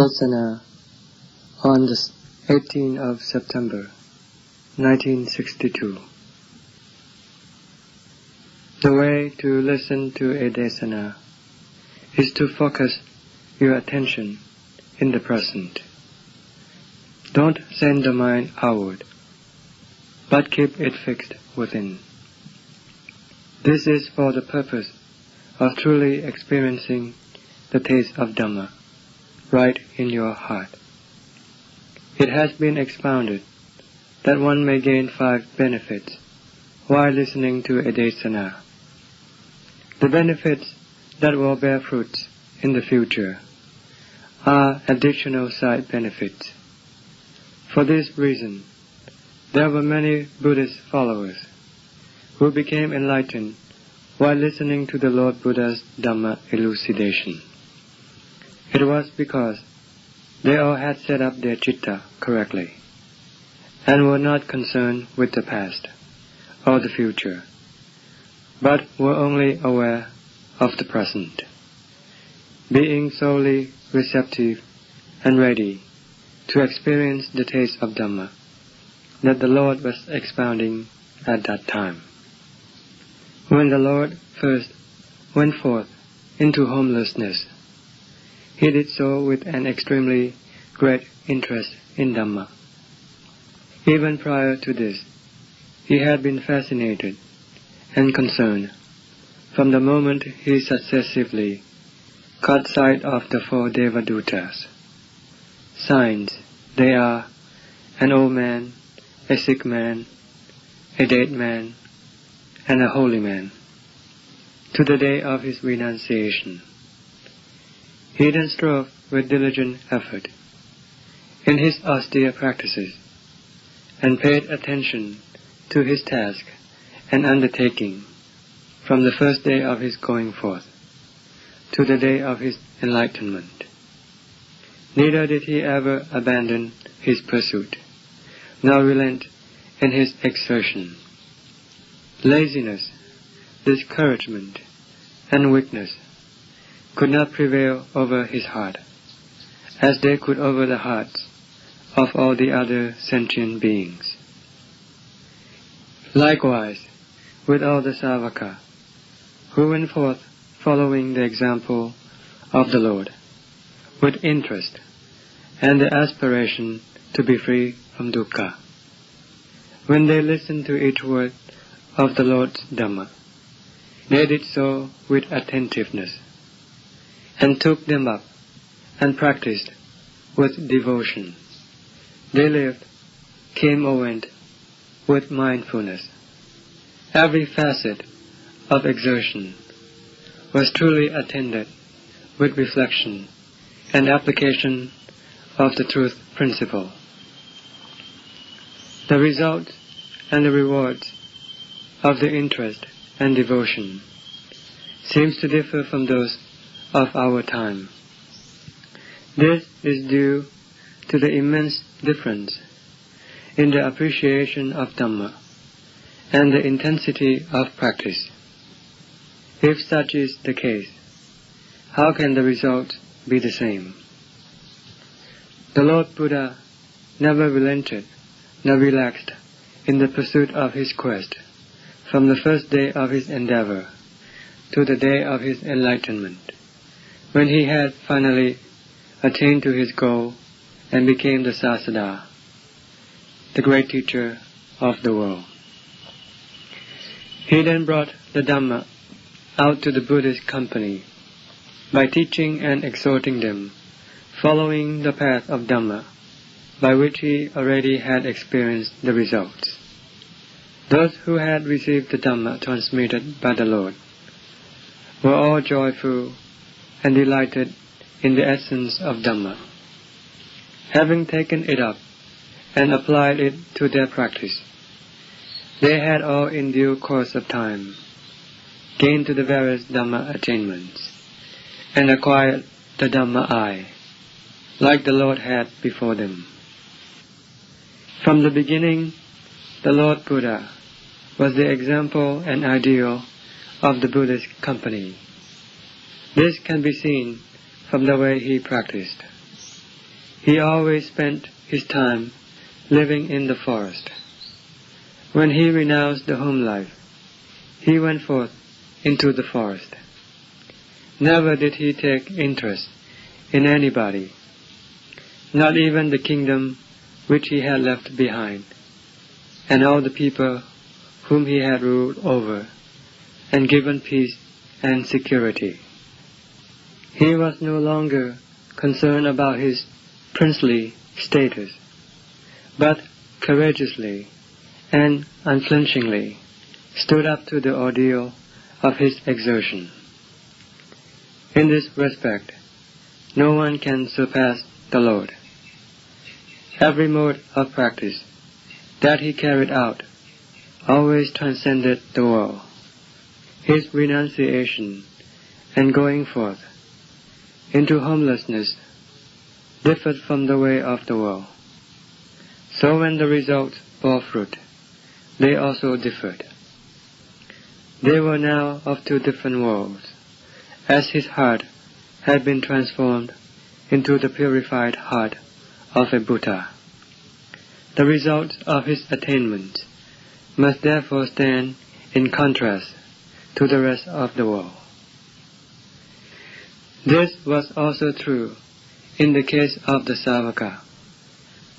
Desana on the 18th of September 1962. The way to listen to a Desana is to focus your attention in the present. Don't send the mind outward, but keep it fixed within. This is for the purpose of truly experiencing the taste of Dhamma right in your heart. It has been expounded that one may gain 5 benefits while listening to a Desana. The benefits that will bear fruits in the future are additional side benefits. For this reason, there were many Buddhist followers who became enlightened while listening to the Lord Buddha's Dhamma elucidation. It was because they all had set up their citta correctly and were not concerned with the past or the future, but were only aware of the present, being solely receptive and ready to experience the taste of Dhamma that the Lord was expounding at that time. When the Lord first went forth into homelessness, He did so with an extremely great interest in Dhamma. Even prior to this, he had been fascinated and concerned from the moment he successively caught sight of the 4 Devadutas. Signs, they are an old man, a sick man, a dead man, and a holy man, to the day of his renunciation. He then strove with diligent effort in his austere practices and paid attention to his task and undertaking from the first day of his going forth to the day of his enlightenment. Neither did he ever abandon his pursuit, nor relent in his exertion. Laziness, discouragement, and weakness could not prevail over his heart, as they could over the hearts of all the other sentient beings. Likewise, with all the Savaka, who went forth following the example of the Lord, with interest and the aspiration to be free from dukkha. When they listened to each word of the Lord's Dhamma, they did so with attentiveness, and took them up and practiced with devotion. They lived, came or went, with mindfulness. Every facet of exertion was truly attended with reflection and application of the truth principle. The results and the rewards of the interest and devotion seems to differ from those of our time. This is due to the immense difference in the appreciation of Dhamma and the intensity of practice. If such is the case, how can the results be the same? The Lord Buddha never relented nor relaxed in the pursuit of his quest from the first day of his endeavor to the day of his enlightenment, when he had finally attained to his goal and became the Sasada, the great teacher of the world. He then brought the Dhamma out to the Buddhist company by teaching and exhorting them, following the path of Dhamma, by which he already had experienced the results. Those who had received the Dhamma transmitted by the Lord were all joyful and delighted in the essence of Dhamma. Having taken it up and applied it to their practice, they had all in due course of time gained to the various Dhamma attainments and acquired the Dhamma eye, like the Lord had before them. From the beginning, the Lord Buddha was the example and ideal of the Buddhist company. This can be seen from the way he practiced. He always spent his time living in the forest. When he renounced the home life, he went forth into the forest. Never did he take interest in anybody, not even the kingdom which he had left behind, and all the people whom he had ruled over and given peace and security. He was no longer concerned about his princely status, but courageously and unflinchingly stood up to the ordeal of his exertion. In this respect, no one can surpass the Lord. Every mode of practice that he carried out always transcended the world. His renunciation and going forth into homelessness differed from the way of the world. So when the results bore fruit, they also differed. They were now of two different worlds, as his heart had been transformed into the purified heart of a Buddha. The results of his attainment must therefore stand in contrast to the rest of the world. This was also true in the case of the Savaka,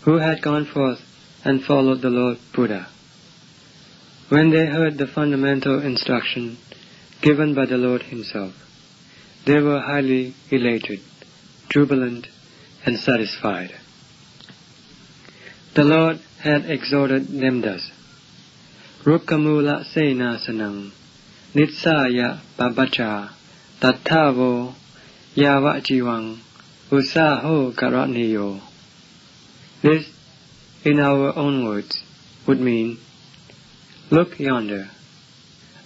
who had gone forth and followed the Lord Buddha. When they heard the fundamental instruction given by the Lord himself, they were highly elated, jubilant, and satisfied. The Lord had exhorted them thus: Rukkamula senasanam, nitsaya babacha, tattavo, yava jivang, usaho karaniyo. This, in our own words, would mean, look yonder,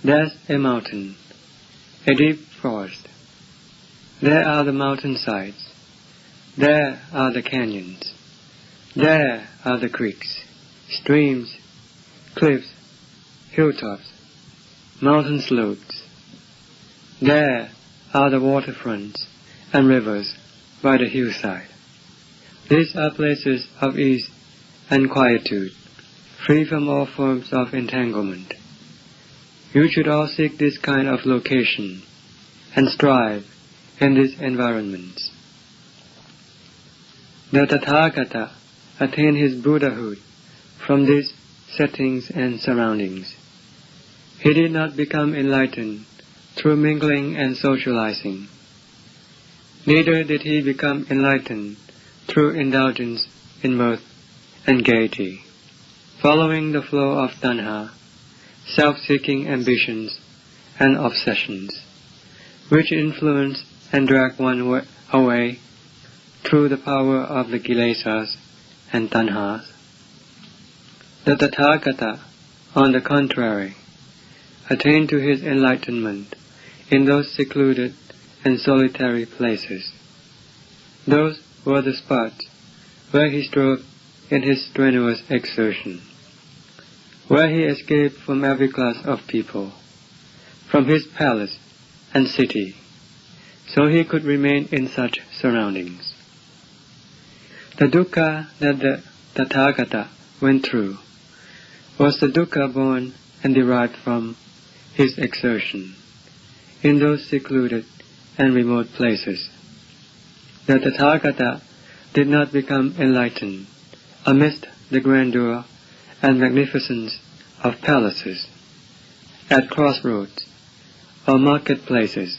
there's a mountain, a deep forest. There are the mountainsides, there are the canyons, there are the creeks, streams, cliffs, hilltops, mountain slopes. There are the waterfronts and rivers by the hillside. These are places of ease and quietude, free from all forms of entanglement. You should all seek this kind of location and strive in these environments. The Tathagata attained his Buddhahood from these settings and surroundings. He did not become enlightened through mingling and socializing. Neither did he become enlightened through indulgence in mirth and gaiety, following the flow of tanha, self-seeking ambitions and obsessions, which influence and drag one away through the power of the kilesas and tanhas. The Tathagata, on the contrary, attained to his enlightenment in those secluded and solitary places. Those were the spots where he strove in his strenuous exertion, where he escaped from every class of people, from his palace and city, so he could remain in such surroundings. The dukkha that the Tathagata went through was the dukkha born and derived from his exertion in those secluded and remote places. The Tathagata did not become enlightened amidst the grandeur and magnificence of palaces, at crossroads, or marketplaces,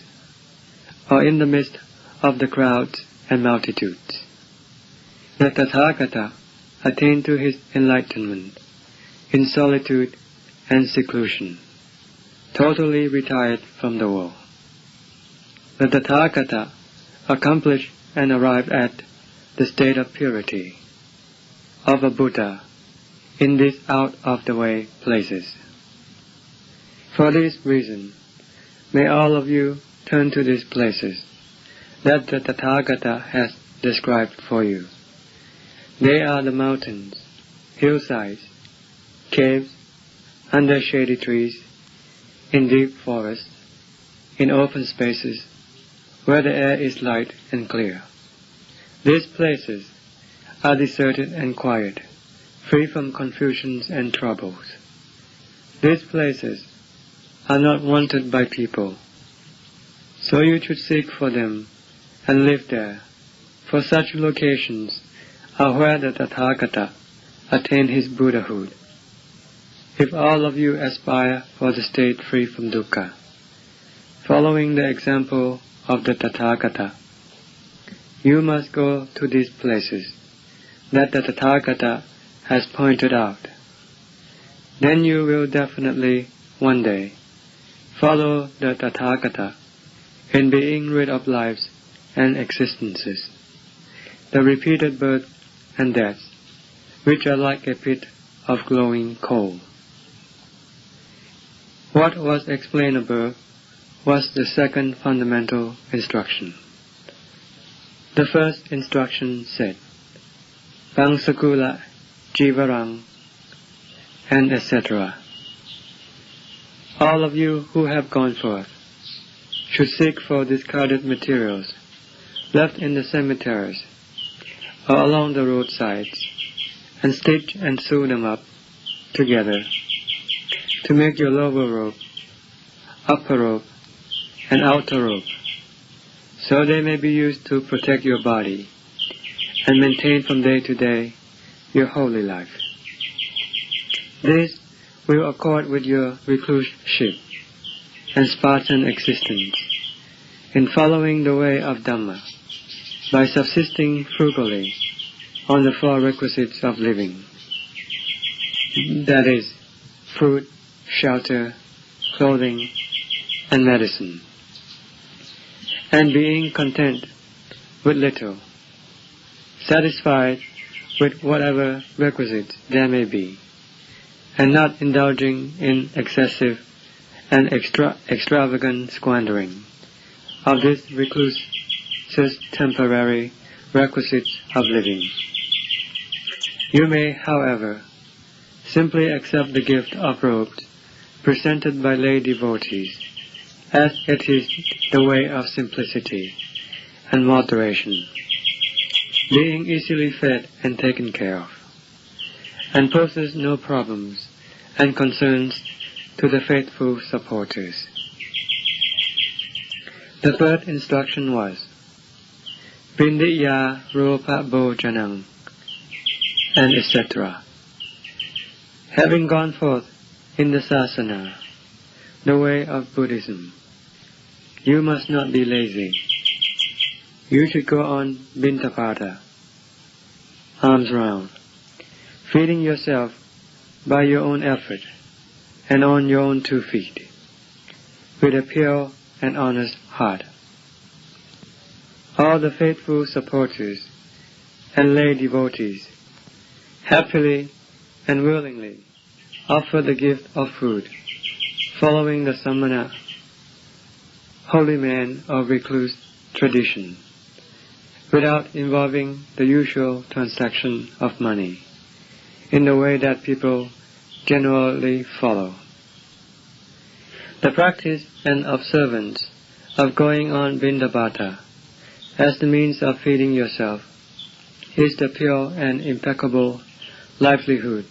or in the midst of the crowds and multitudes. The Tathagata attained to his enlightenment in solitude and seclusion, totally retired from the world. The Tathagata accomplished and arrived at the state of purity of a Buddha in these out-of-the-way places. For this reason, may all of you turn to these places that the Tathagata has described for you. They are the mountains, hillsides, caves, under shady trees, in deep forests, in open spaces, where the air is light and clear. These places are deserted and quiet, free from confusions and troubles. These places are not wanted by people, so you should seek for them and live there, for such locations are where the Tathagata attained his Buddhahood. If all of you aspire for the state free from dukkha, following the example of the Tathagata, you must go to these places that the Tathagata has pointed out. Then you will definitely, one day, follow the Tathagata in being rid of lives and existences, the repeated birth and death, which are like a pit of glowing coal. What was explained above was the second fundamental instruction. The first instruction said, Pang Sakula, Jivarang, and etc. All of you who have gone forth should seek for discarded materials left in the cemeteries or along the roadsides and stitch and sew them up together to make your lower robe, upper robe, and outer robe, so they may be used to protect your body and maintain from day to day your holy life. This will accord with your recluseship and Spartan existence in following the way of Dhamma by subsisting frugally on the four requisites of living, that is, food, shelter, clothing, and medicine, and being content with little, satisfied with whatever requisites there may be, and not indulging in excessive and extravagant squandering of this recluse's temporary requisites of living. You may, however, simply accept the gift of robes presented by lay devotees, as it is the way of simplicity and moderation, being easily fed and taken care of, and poses no problems and concerns to the faithful supporters. The third instruction was, Pindiya Rupa Bhojanang, and etc. Having gone forth in the sasana, the way of Buddhism, you must not be lazy. You should go on bintapata, arms round, feeding yourself by your own effort and on your own 2 feet, with a pure and honest heart. All the faithful supporters and lay devotees happily and willingly offer the gift of food, following the samana, holy man or recluse tradition, without involving the usual transaction of money, in the way that people generally follow. The practice and observance of going on bindabata as the means of feeding yourself is the pure and impeccable livelihood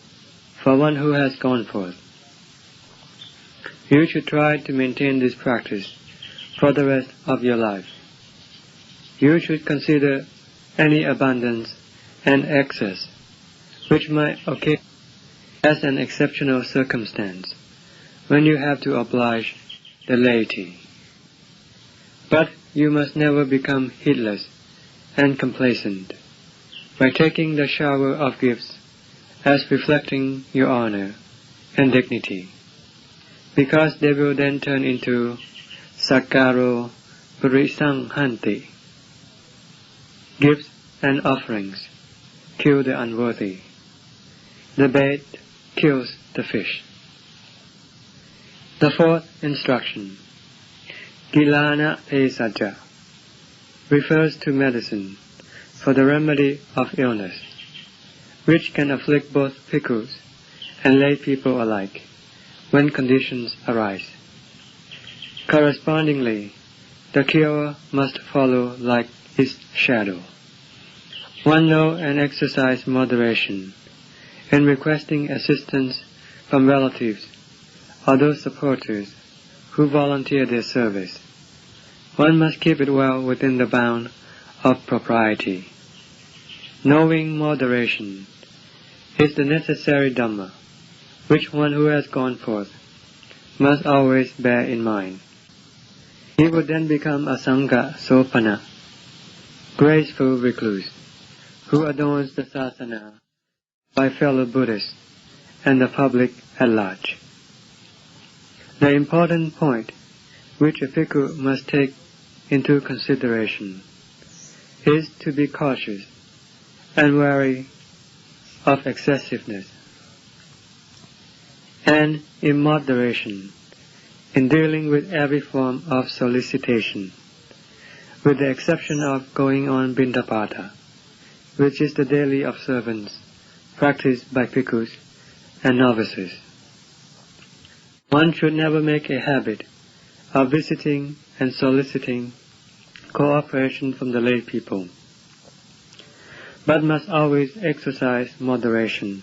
for one who has gone forth. You should try to maintain this practice for the rest of your life. You should consider any abundance and excess which might occur as an exceptional circumstance when you have to oblige the laity. But you must never become heedless and complacent by taking the shower of gifts as reflecting your honor and dignity, because they will then turn into sakkaro parisanghanti. Gifts and offerings kill the unworthy. The bait kills the fish. The fourth instruction, Gilana Pesaja, refers to medicine for the remedy of illness, which can afflict both bhikkhus and lay people alike when conditions arise. Correspondingly, the cure must follow like its shadow. One know and exercise moderation in requesting assistance from relatives or those supporters who volunteer their service. One must keep it well within the bound of propriety. Knowing moderation is the necessary Dhamma, which one who has gone forth must always bear in mind. He would then become a Sangha Sopana, graceful recluse, who adorns the Sasana by fellow Buddhists and the public at large. The important point which a bhikkhu must take into consideration is to be cautious and wary of excessiveness and in moderation in dealing with every form of solicitation, with the exception of going on Bindapata, which is the daily observance practiced by bhikkhus and novices. One should never make a habit of visiting and soliciting cooperation from the lay people, but must always exercise moderation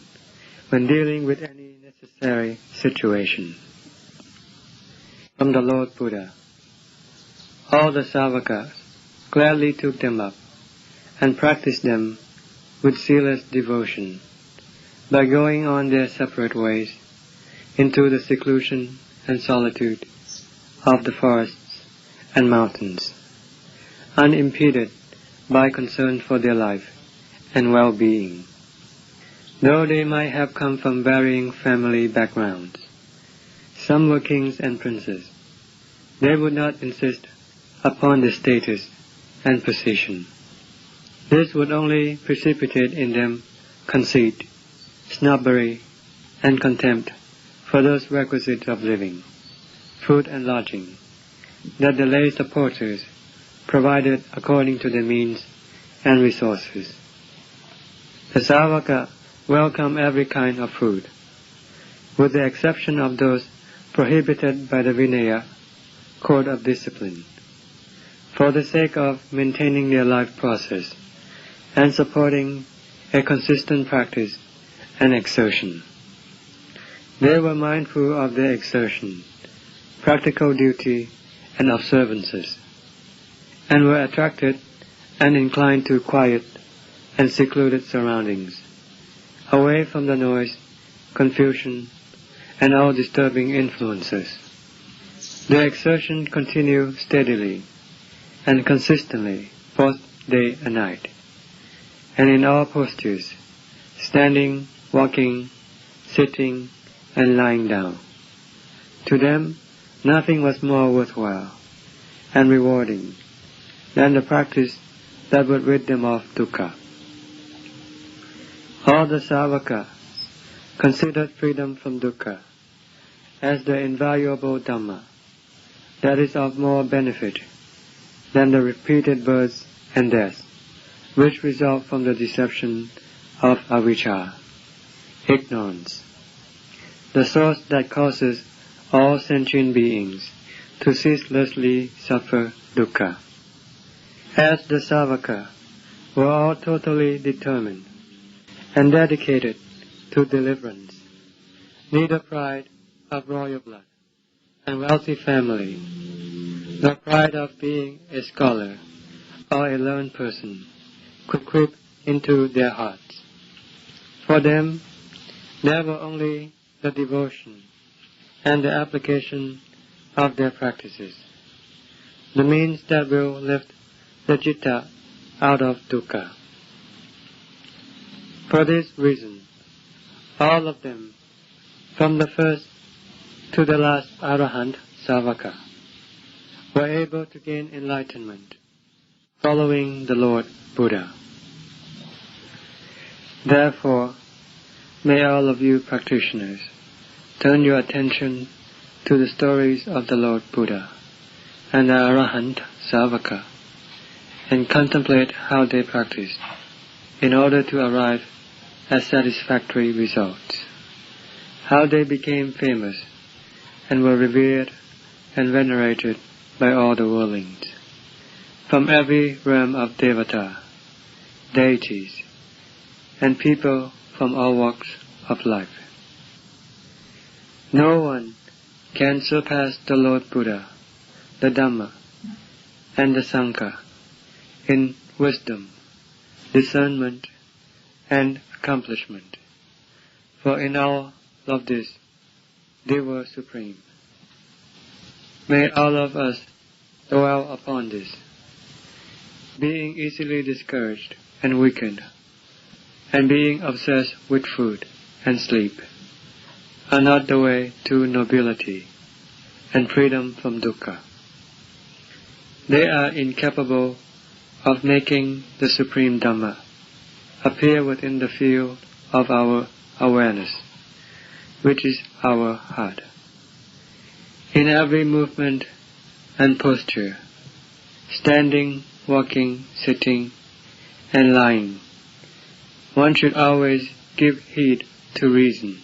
when dealing with any necessary situation. From the Lord Buddha, all the Savakas gladly took them up and practiced them with zealous devotion by going on their separate ways into the seclusion and solitude of the forests and mountains, unimpeded by concern for their life and well-being. Though they might have come from varying family backgrounds, some were kings and princes, they would not insist upon their status and position. This would only precipitate in them conceit, snobbery, and contempt for those requisites of living, food and lodging, that the lay supporters provided according to their means and resources. The Savaka welcome every kind of food, with the exception of those prohibited by the Vinaya, code of discipline, for the sake of maintaining their life process and supporting a consistent practice and exertion. They were mindful of their exertion, practical duty, and observances, and were attracted and inclined to quiet and secluded surroundings, away from the noise, confusion, and all disturbing influences. Their exertion continued steadily and consistently both day and night, and in all postures, standing, walking, sitting, and lying down. To them, nothing was more worthwhile and rewarding than the practice that would rid them of dukkha. All the Savaka considered freedom from dukkha as the invaluable Dhamma that is of more benefit than the repeated births and deaths which result from the deception of avijja, ignorance, the source that causes all sentient beings to ceaselessly suffer dukkha. As the Savaka were all totally determined and dedicated to deliverance, neither pride of royal blood and wealthy family, nor pride of being a scholar or a learned person could creep into their hearts. For them, there were only the devotion and the application of their practices, the means that will lift the citta out of dukkha. For this reason, all of them, from the first to the last Arahant Savaka, were able to gain enlightenment, following the Lord Buddha. Therefore, may all of you practitioners turn your attention to the stories of the Lord Buddha and the Arahant Savaka, and contemplate how they practiced in order to arrive at satisfactory results, how they became famous and were revered and venerated by all the worldlings, from every realm of Devata, deities, and people from all walks of life. No one can surpass the Lord Buddha, the Dhamma, and the Sangha in wisdom, discernment, and accomplishment, for in all of this they were supreme. May all of us dwell upon this. Being easily discouraged and weakened, and being obsessed with food and sleep, are not the way to nobility and freedom from dukkha. They are incapable of making the Supreme Dhamma appear within the field of our awareness, which is our heart. In every movement and posture, standing, walking, sitting, and lying, one should always give heed to reason,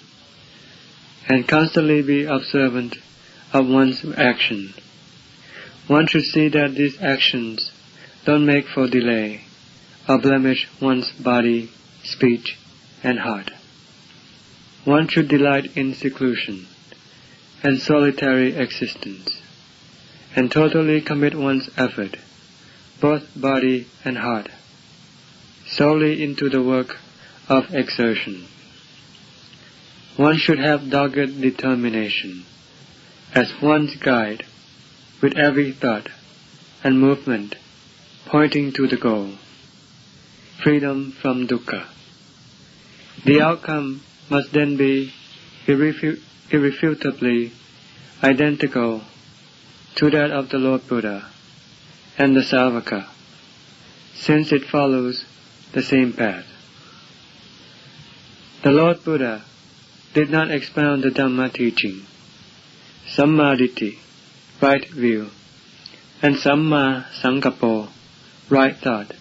and constantly be observant of one's action. One should see that these actions don't make for delay or blemish one's body, speech, and heart. One should delight in seclusion and solitary existence, and totally commit one's effort, both body and heart, solely into the work of exertion. One should have dogged determination as one's guide, with every thought and movement pointing to the goal, freedom from dukkha. The outcome must then be irrefutably identical to that of the Lord Buddha and the Savaka, since it follows the same path. The Lord Buddha did not expound the Dhamma teaching, Sammaditthi, right view, and Samma Sankappo, right thought,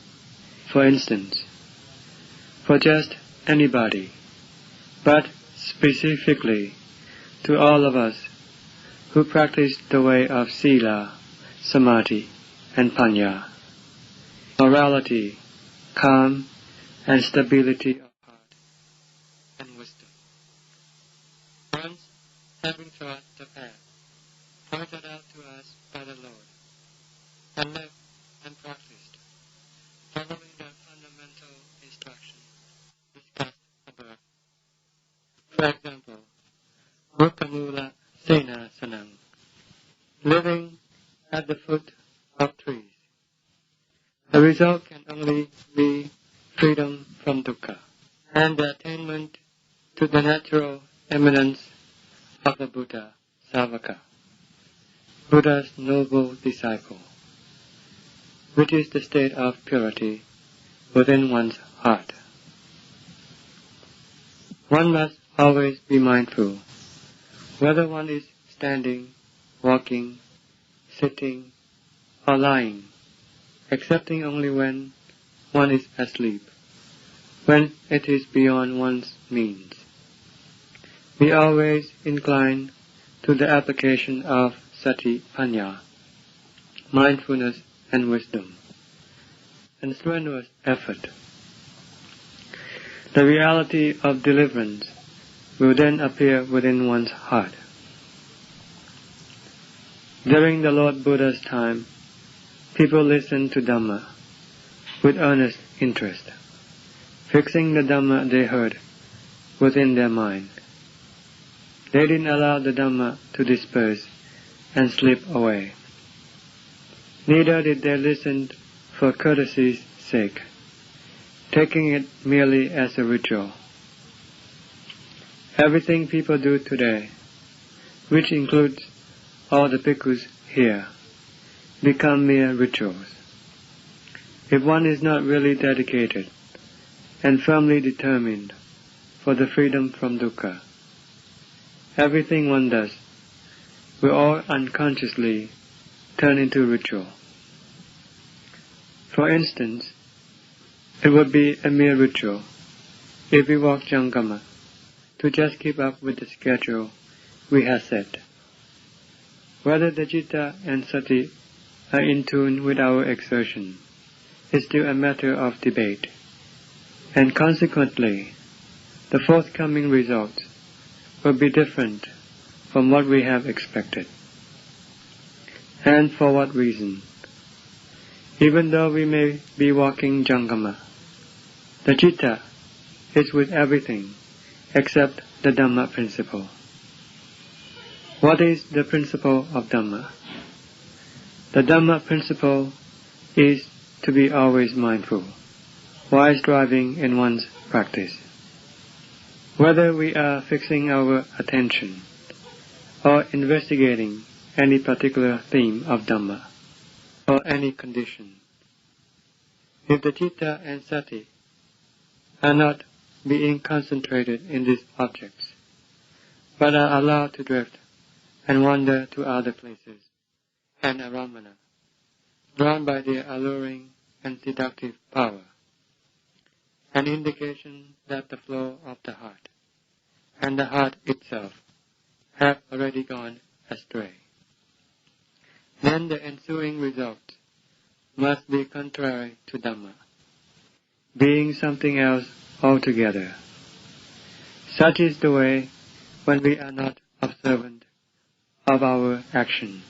for instance, for just anybody, but specifically to all of us who practice the way of sila, samadhi, and panya, morality, calm, and stability of heart and wisdom. Once, having trod the path pointed out to us by the Lord, and lived and practiced, following the fundamental instruction discussed above. For example, Mukkamula Sena Sanang, living at the foot of trees. The result can only be freedom from dukkha, and the attainment to the natural eminence of the Buddha Savaka, Buddha's noble disciple, which is the state of purity within one's heart. One must always be mindful, whether one is standing, walking, sitting, or lying, excepting only when one is asleep, when it is beyond one's means. Be always inclined to the application of sati panya, mindfulness and wisdom, and strenuous effort. The reality of deliverance will then appear within one's heart. During the Lord Buddha's time, people listened to Dhamma with earnest interest, fixing the Dhamma they heard within their mind. They didn't allow the Dhamma to disperse and slip away. Neither did they listen for courtesy's sake, taking it merely as a ritual. Everything people do today, which includes all the bhikkhus here, become mere rituals. If one is not really dedicated and firmly determined for the freedom from dukkha, everything one does will all unconsciously turn into ritual. For instance, it would be a mere ritual if we walk Jangama to just keep up with the schedule we have set. Whether the citta and sati are in tune with our exertion is still a matter of debate and consequently, the forthcoming results will be different from what we have expected. And for what reason? Even though we may be walking Jangama, the citta is with everything except the Dhamma principle. What is the principle of Dhamma? The Dhamma principle is to be always mindful, while striving in one's practice. Whether we are fixing our attention or investigating any particular theme of Dhamma or any condition, if the citta and sati are not being concentrated in these objects, but are allowed to drift and wander to other places and aramana, drawn by their alluring and seductive power, an indication that the flow of the heart and the heart itself have already gone astray. Then the ensuing result must be contrary to Dhamma, being something else altogether. Such is the way when we are not observant of our action.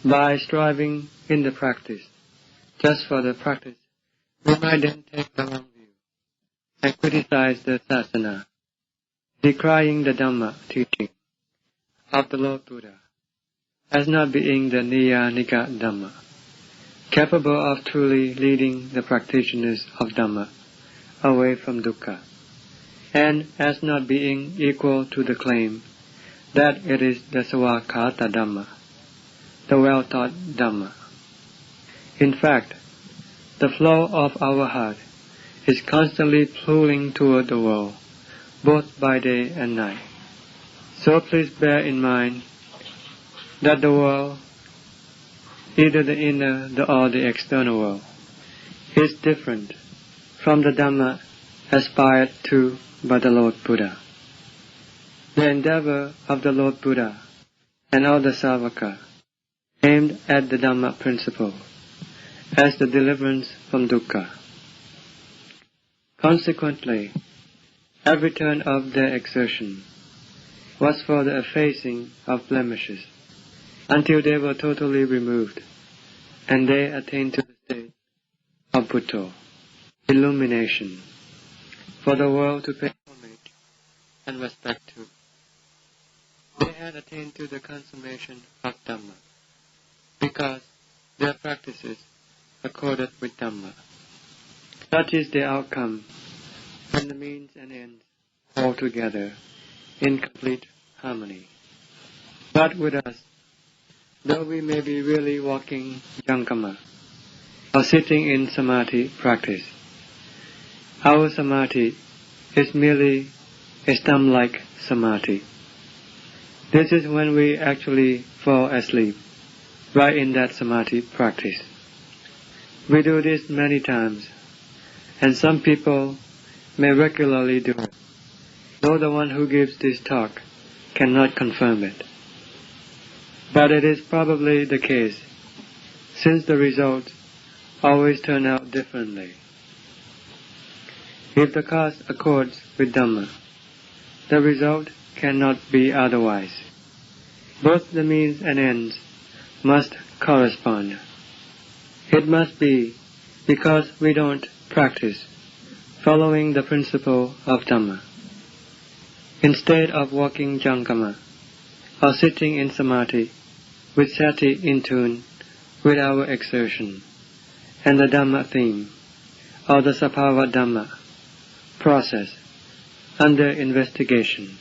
By striving in the practice, just for the practice, we might then take the wrong view and criticize the sasana, decrying the Dhamma teaching of the Lord Buddha as not being the Niyanika Dhamma, capable of truly leading the practitioners of Dhamma away from dukkha, and as not being equal to the claim that it is the Savakkata Dhamma, the well-taught Dhamma. In fact, the flow of our heart is constantly pulling toward the world, both by day and night. So please bear in mind that the world, either the inner or the external world, is different from the Dhamma aspired to by the Lord Buddha. The endeavor of the Lord Buddha and all the Savaka aimed at the Dhamma principle as the deliverance from dukkha. Consequently, every turn of their exertion was for the effacing of blemishes until they were totally removed and they attained to the state of Buddha, illumination, for the world to pay homage and respect to. They had attained to the consummation of Dhamma because their practices accorded with Dhamma. Such is the outcome when the means and ends fall together in complete harmony. But with us, though we may be really walking Jangama or sitting in samadhi practice, our samadhi is merely a stump-like samadhi. This is when we actually fall asleep, right in that samadhi practice. We do this many times, and some people may regularly do it, though the one who gives this talk cannot confirm it. But it is probably the case, since the results always turn out differently. If the cause accords with Dhamma, the result cannot be otherwise. Both the means and ends must correspond. It must be because we don't practice following the principle of Dhamma. Instead of walking Jangama or sitting in samadhi with sati in tune with our exertion and the Dhamma theme or the Sabhava Dhamma process under investigation,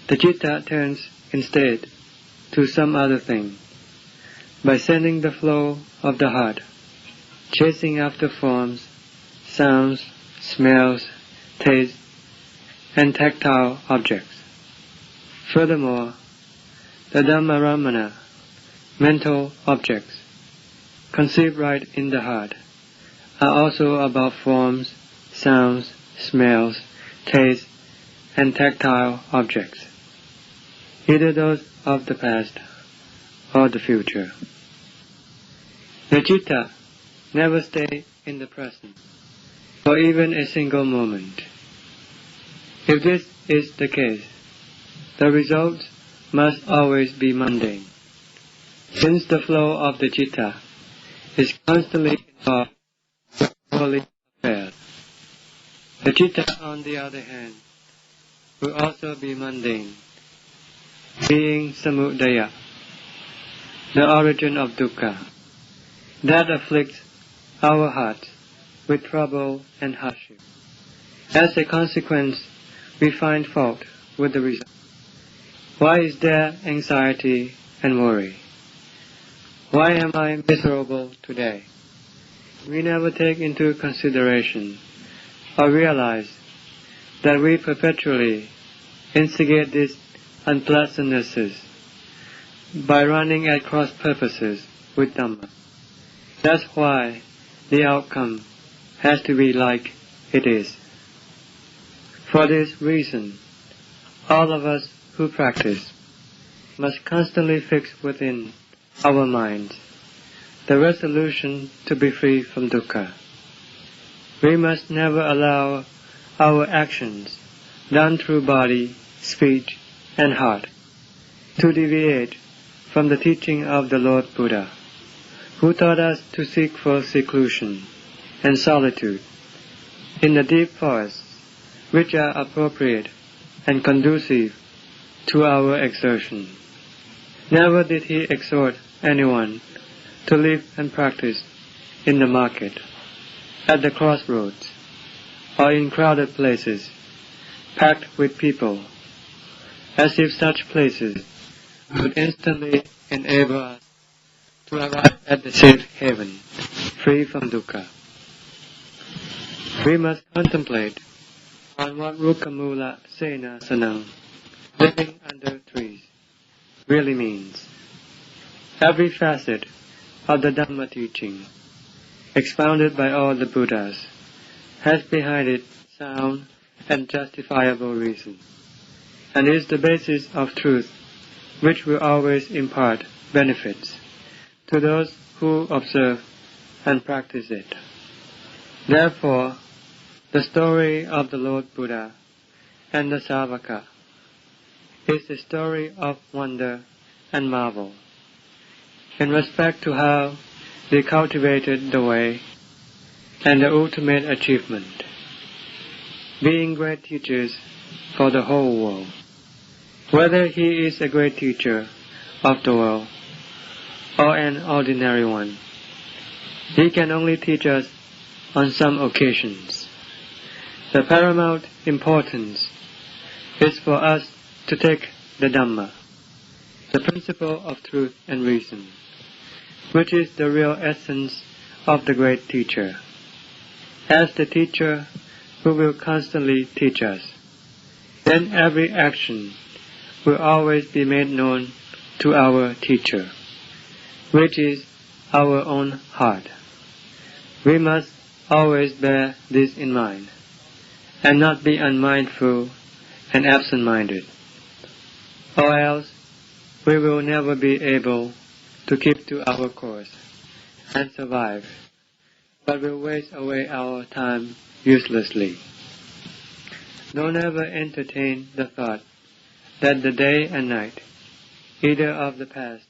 the citta turns instead to some other thing by sending the flow of the heart, chasing after forms, sounds, smells, tastes, and tactile objects. Furthermore, the Dhammaramana, mental objects, conceived right in the heart, are also about forms, sounds, smells, tastes, and tactile objects, either those of the past or the future. The citta never stays in the present. for even a single moment. If this is the case, the results must always be mundane, since the flow of the citta is constantly involved with worldly affairs. The citta, on the other hand, will also be mundane, being samudaya, the origin of dukkha, that afflicts our hearts with trouble and hardship. As a consequence, we find fault with the result. Why is there anxiety and worry? Why am I miserable today? We never take into consideration or realize that we perpetually instigate these unpleasantnesses by running at cross purposes with Dhamma. That's why the outcome has to be like it is. For this reason, all of us who practice must constantly fix within our minds the resolution to be free from dukkha. We must never allow our actions, done through body, speech, and heart, to deviate from the teaching of the Lord Buddha, who taught us to seek for seclusion and solitude in the deep forests which are appropriate and conducive to our exertion. Never did he exhort anyone to live and practice in the market, at the crossroads, or in crowded places, packed with people, as if such places would instantly enable us to arrive at the safe haven, free from dukkha. We must contemplate on what Rukkamula Sena Sanam, living under trees, really means. Every facet of the Dhamma teaching, expounded by all the Buddhas, has behind it sound and justifiable reason, and is the basis of truth which will always impart benefits to those who observe and practice it. Therefore, the story of the Lord Buddha and the Savaka is a story of wonder and marvel in respect to how they cultivated the way and the ultimate achievement, being great teachers for the whole world. Whether he is a great teacher of the world or an ordinary one, he can only teach us on some occasions. The paramount importance is for us to take the Dhamma, the principle of truth and reason, which is the real essence of the great teacher, as the teacher who will constantly teach us. Then every action will always be made known to our teacher, which is our own heart. We must always bear this in mind, and not be unmindful and absent-minded, or else we will never be able to keep to our course and survive, but will waste away our time uselessly. Don't ever entertain the thought that the day and night, either of the past,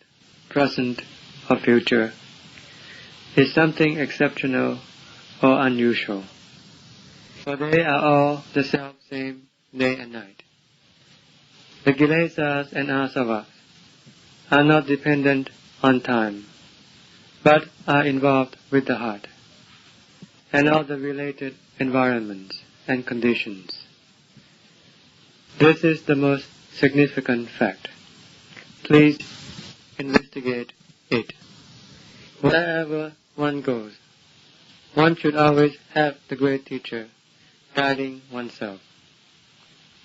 present, or future, is something exceptional or unusual, for they are all the self-same day and night. The kilesas and asavas are not dependent on time, but are involved with the heart and all the related environments and conditions. This is the most significant fact. Please investigate it. Wherever one goes, one should always have the great teacher guiding oneself.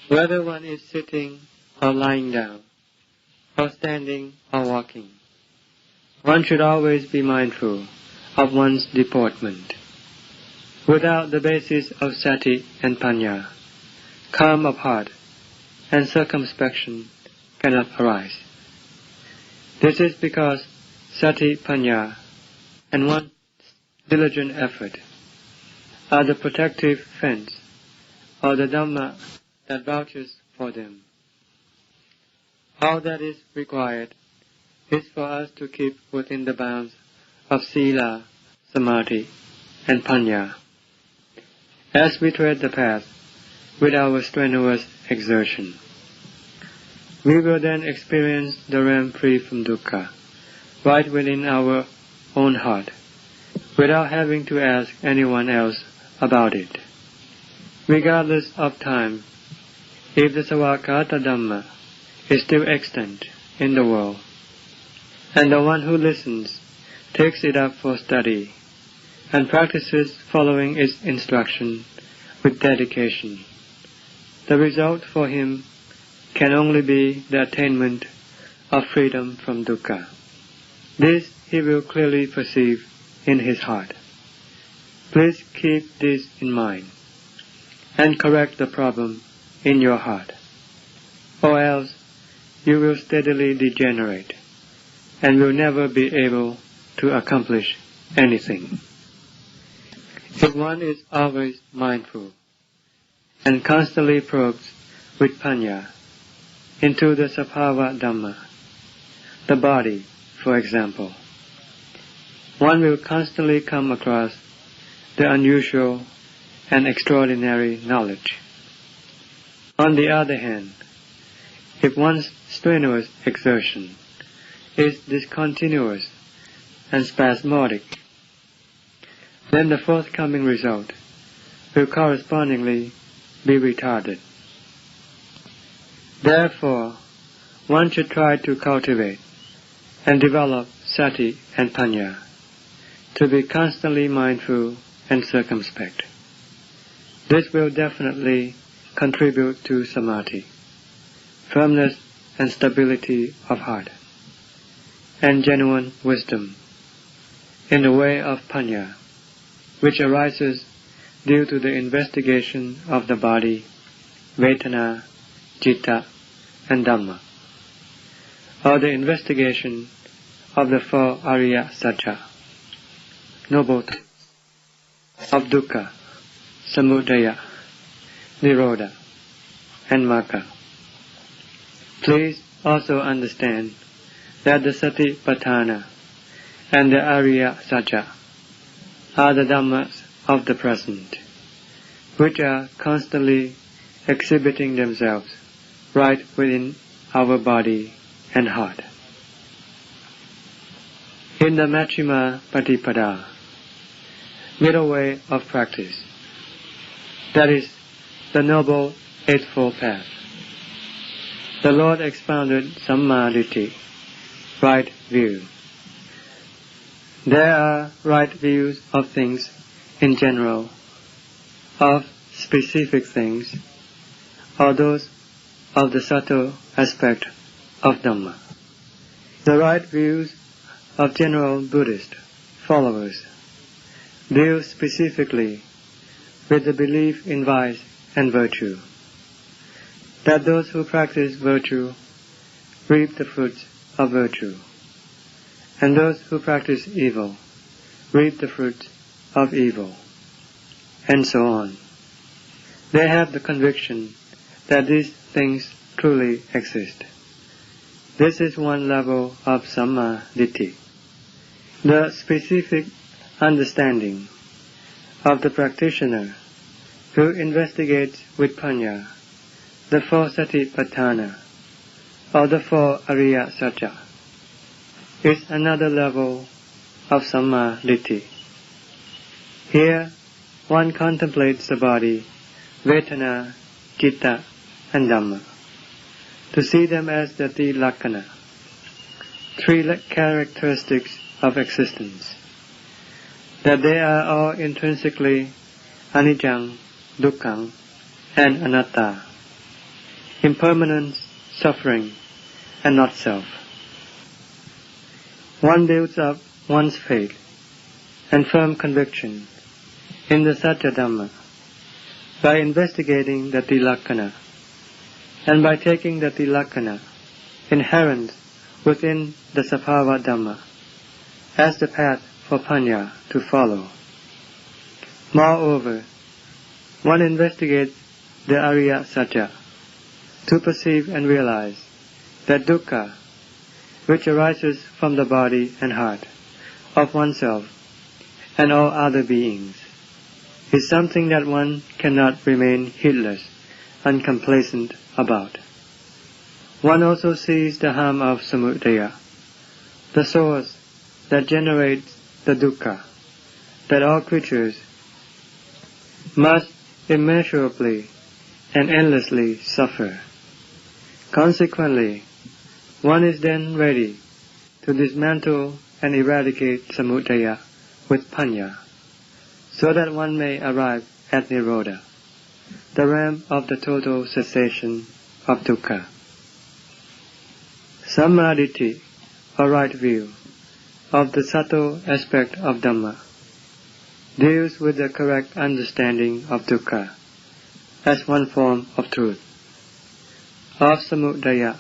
Whether one is sitting or lying down, or standing or walking, one should always be mindful of one's deportment. Without the basis of sati and panya, calm of heart and circumspection cannot arise. This is because sati, panya, and one's diligent effort are the protective fence, or the Dhamma that vouches for them. All that is required is for us to keep within the bounds of Sila, Samadhi, and Panya. As we tread the path with our strenuous exertion, we will then experience the realm free from dukkha, right within our own heart, without having to ask anyone else about it. Regardless of time, if the Savakata Dhamma is still extant in the world, and the one who listens takes it up for study and practices following its instruction with dedication, the result for him can only be the attainment of freedom from dukkha. This he will clearly perceive in his heart. Please keep this in mind and correct the problem in your heart, or else you will steadily degenerate and will never be able to accomplish anything. If one is always mindful and constantly probes with panya into the Sabhava Dhamma, the body, for example, one will constantly come across the unusual and extraordinary knowledge. On the other hand, if one's strenuous exertion is discontinuous and spasmodic, then the forthcoming result will correspondingly be retarded. Therefore, one should try to cultivate and develop sati and panya, to be constantly mindful and circumspect. This will definitely contribute to samadhi, firmness and stability of heart, and genuine wisdom in the way of panya, which arises due to the investigation of the body, vedana, citta, and dhamma, or the investigation of the four Arya Satya, noble truths of dukkha, samudaya, nirodha, and magga. Please also understand that the Satipatthana and the Arya Satya are the Dhammas of the present, which are constantly exhibiting themselves right within our body and heart. In the Majjhima Patipada, middle way of practice, that is, the Noble Eightfold Path, the Lord expounded Sammaditthi, right view. There are right views of things in general, of specific things, or those of the subtle aspect of Dhamma. The right views of general Buddhist followers deal specifically with the belief in vice and virtue, that those who practice virtue reap the fruits of virtue, and those who practice evil reap the fruits of evil, and so on. They have the conviction that these things truly exist. This is one level of Samma Ditthi. The specific understanding of the practitioner who investigates with panya the four Satipatthana or the four Arya Satya is another level of Samma Ditthi. Here one contemplates the body, vedana, citta, and dhamma, to see them as the Tilakkhana, three characteristics of existence, that they are all intrinsically anicca, dukkha, and anatta, impermanence, suffering, and not self. One builds up one's faith and firm conviction in the Satya Dhamma by investigating the Tilakkhana, and by taking the Tilakkhana inherent within the Sabhava Dhamma as the path for panya to follow. Moreover, one investigates the Ariya Satya to perceive and realize that dukkha, which arises from the body and heart of oneself and all other beings, is something that one cannot remain heedless and complacent about. One also sees the harm of samudaya, the source that generates the dukkha, that all creatures must immeasurably and endlessly suffer. Consequently, one is then ready to dismantle and eradicate samudaya with panya, so that one may arrive at nirodha, the realm of the total cessation of dukkha. Sammaditthi, or right view, of the subtle aspect of Dhamma, deals with the correct understanding of dukkha as one form of truth, of samudaya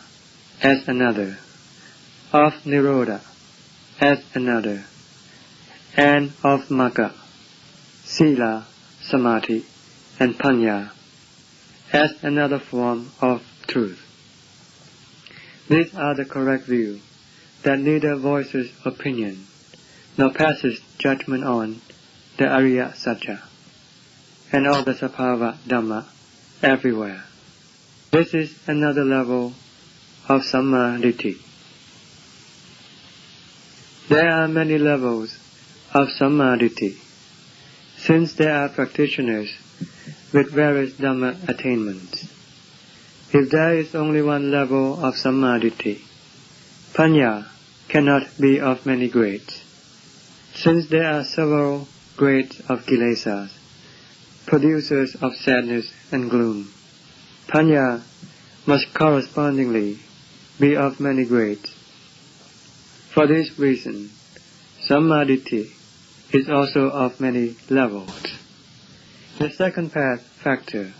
as another, of nirodha as another, and of magga, sila, samadhi, and panya as another form of truth. These are the correct view that neither voices opinion nor passes judgment on the Ariya Satya and all the Sabhava Dhamma everywhere. This is another level of Sammaditthi. There are many levels of Sammaditthi, since there are practitioners with various Dhamma attainments. If there is only one level of Sammaditthi, panya cannot be of many grades. Since there are several grades of kilesas, producers of sadness and gloom, panya must correspondingly be of many grades. For this reason, Sammaditthi is also of many levels. The second factor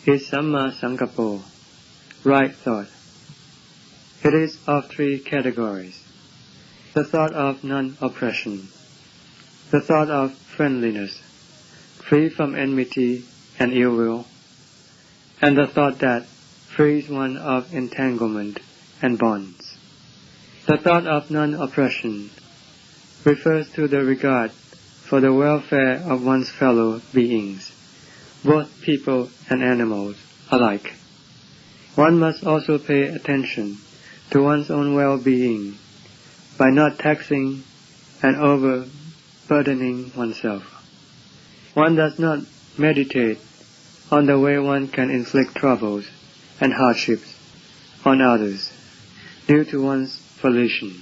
is Samma Sankappo, right thought. It is of three categories: the thought of non-oppression, the thought of friendliness, free from enmity and ill will, and the thought that frees one of entanglement and bonds. The thought of non-oppression refers to the regard for the welfare of one's fellow beings, both people and animals alike. One must also pay attention to one's own well-being by not taxing and overburdening oneself. One does not meditate on the way one can inflict troubles and hardships on others due to one's volition.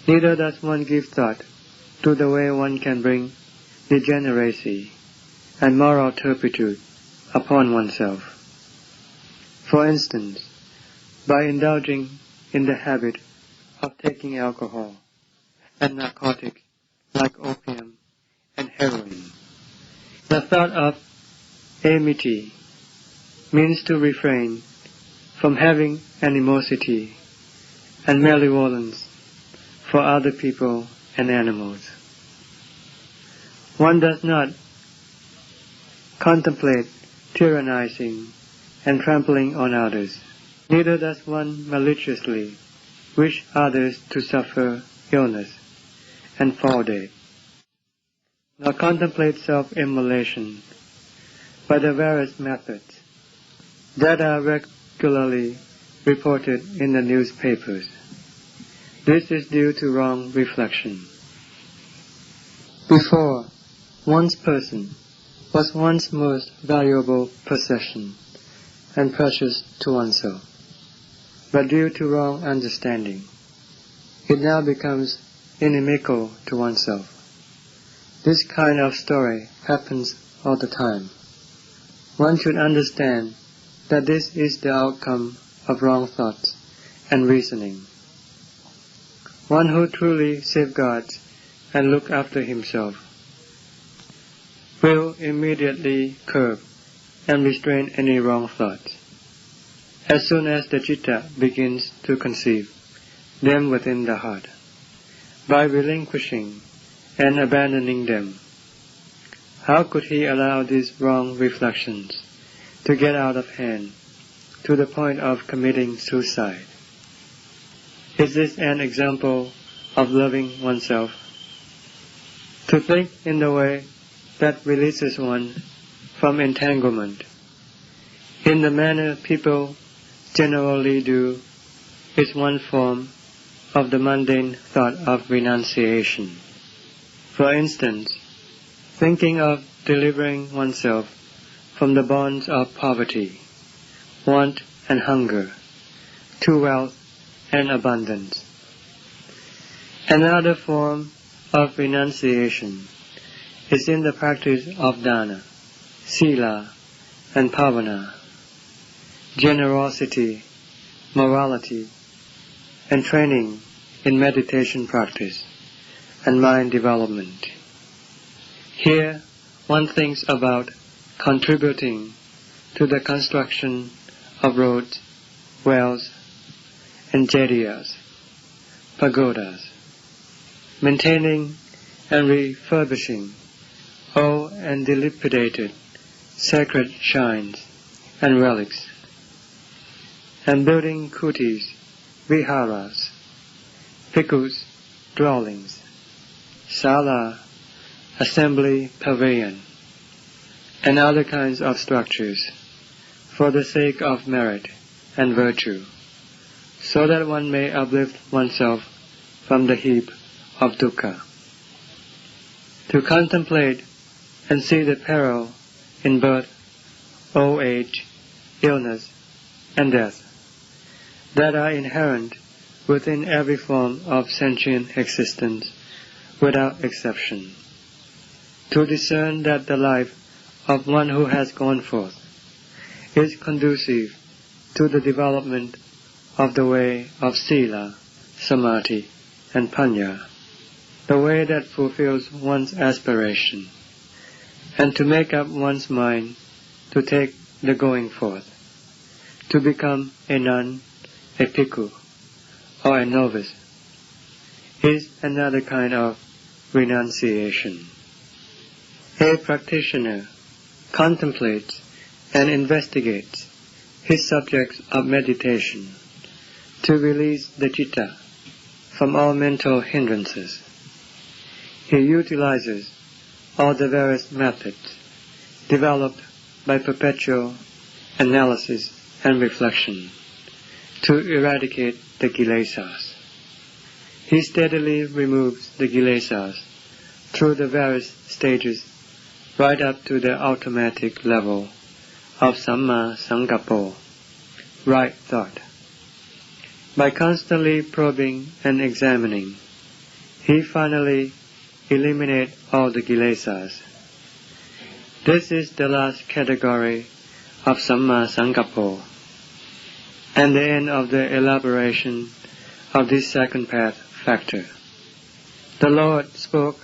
Neither does one give thought to the way one can bring degeneracy and moral turpitude upon oneself. For instance, by indulging in the habit of taking alcohol and narcotics like opium and heroin. The thought of amity means to refrain from having animosity and malevolence for other people and animals. One does not contemplate tyrannizing and trampling on others. Neither does one maliciously wish others to suffer illness and fall dead, nor contemplate self-immolation by the various methods that are regularly reported in the newspapers. This is due to wrong reflection. Before, one's person was one's most valuable possession and precious to oneself, but due to wrong understanding, it now becomes inimical to oneself. This kind of story happens all the time. One should understand that this is the outcome of wrong thoughts and reasoning. One who truly safeguards and looks after himself will immediately curb and restrain any wrong thoughts as soon as the citta begins to conceive them within the heart. By relinquishing and abandoning them, How could he allow these wrong reflections to get out of hand to the point of committing suicide? Is this an example of loving oneself? To think in the way that releases one from entanglement, in the manner people generally do, is one form of the mundane thought of renunciation. For instance, thinking of delivering oneself from the bonds of poverty, want and hunger, to wealth and abundance. Another form of renunciation is in the practice of dana, sila, and pavana, generosity, morality, and training in meditation practice and mind development. Here, one thinks about contributing to the construction of roads, wells, and jedias, pagodas, maintaining and refurbishing old and dilapidated sacred shrines and relics, and building kutis, viharas, bhikkhus, dwellings, sala, assembly pavilion, and other kinds of structures for the sake of merit and virtue, so that one may uplift oneself from the heap of dukkha. To contemplate and see the peril in birth, old age, illness, and death that are inherent within every form of sentient existence without exception. To discern that the life of one who has gone forth is conducive to the development of the way of sila, samadhi, and panya, the way that fulfills one's aspiration, and to make up one's mind to take the going forth, to become a nun, a bhikkhu, or a novice, is another kind of renunciation. A practitioner contemplates and investigates his subjects of meditation to release the citta from all mental hindrances. He utilizes all the various methods developed by perpetual analysis and reflection to eradicate the kilesas. He steadily removes the kilesas through the various stages right up to the automatic level of samma sankappo, right thought. By constantly probing and examining, he finally eliminates all the kilesas. This is the last category of samma sankappo, and the end of the elaboration of this second path factor. The Lord spoke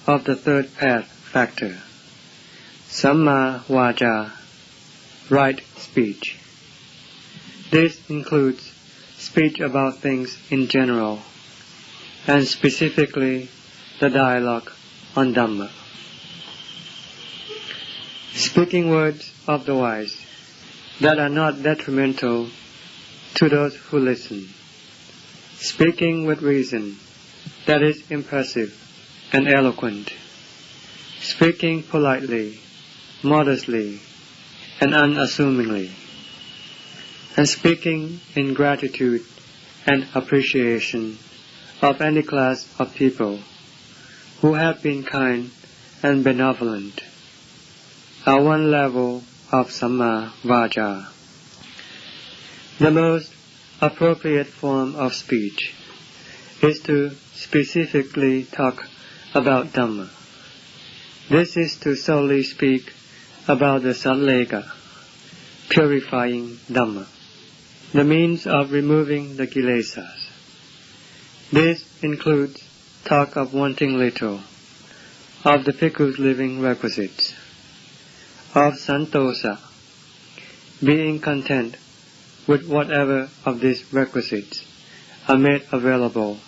of the third path factor, samma vaca, right speech. This includes speech about things in general, and specifically the dialogue on Dhamma. Speaking words of the wise that are not detrimental to those who listen. Speaking with reason that is impressive and eloquent. Speaking politely, modestly, and unassumingly. And speaking in gratitude and appreciation of any class of people who have been kind and benevolent are one level of samma vaca. The most appropriate form of speech is to specifically talk about Dhamma. This is to solely speak about the satlega, purifying Dhamma, the means of removing the kilesas. This includes talk of wanting little, of the bhikkhu's living requisites, of santosa, being content with whatever of these requisites are made available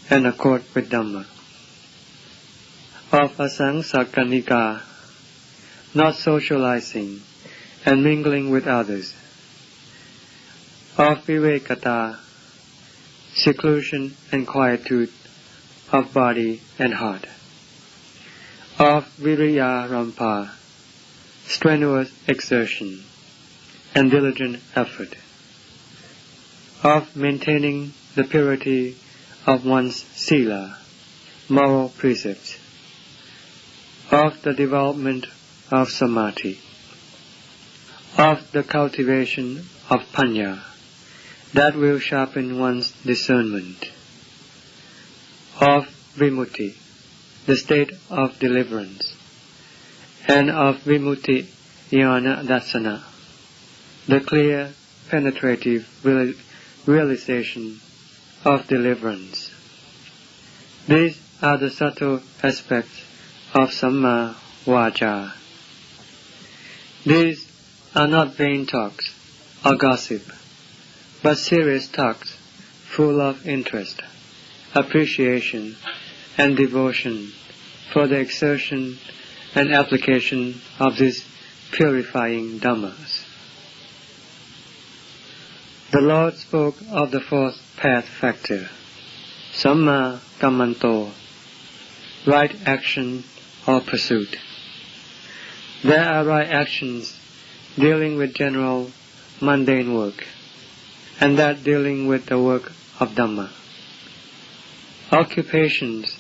and accord with Dhamma, of asangsakanika, not socializing and mingling with others, of vivekata, seclusion and quietude of body and heart, of viriyarampa, strenuous exertion and diligent effort, of maintaining the purity of one's sila, moral precepts, of the development of samadhi, of the cultivation of panya, that will sharpen one's discernment, of vimutti, the state of deliverance, and of vimutti jnana dasana, the clear, penetrative realization of deliverance. These are the subtle aspects of Samma Vaca. These are not vain talks or gossip, but serious talks full of interest, appreciation, and devotion for the exertion and application of these purifying Dhammas. The Lord spoke of the fourth path factor, Samma Kammanto, right action or pursuit. There are right actions dealing with general, mundane work, and that dealing with the work of Dhamma. Occupations